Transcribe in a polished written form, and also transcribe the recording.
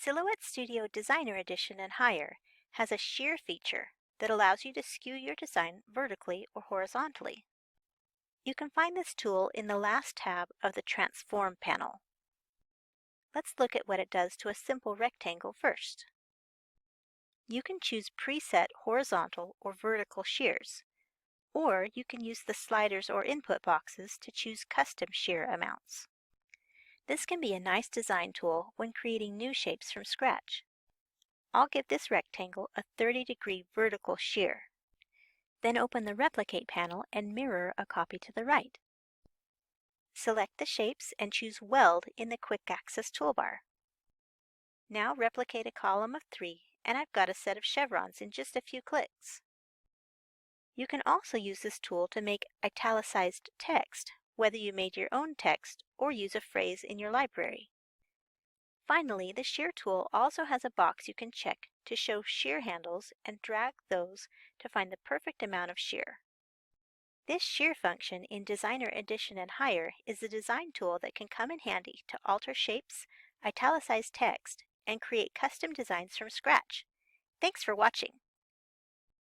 Silhouette Studio Designer Edition and Higher has a shear feature that allows you to skew your design vertically or horizontally. You can find this tool in the last tab of the Transform panel. Let's look at what it does to a simple rectangle first. You can choose preset horizontal or vertical shears, or you can use the sliders or input boxes to choose custom shear amounts. This can be a nice design tool when creating new shapes from scratch. I'll give this rectangle a 30-degree vertical shear. Then open the Replicate panel and mirror a copy to the right. Select the shapes and choose Weld in the Quick Access toolbar. Now replicate a column of 3, and I've got a set of chevrons in just a few clicks. You can also use this tool to make italicized text, whether you made your own text or use a phrase in your library. Finally, the Shear tool also has a box you can check to show shear handles and drag those to find the perfect amount of shear. This shear function in Designer Edition and Higher is a design tool that can come in handy to alter shapes, italicize text, and create custom designs from scratch. Thanks for watching.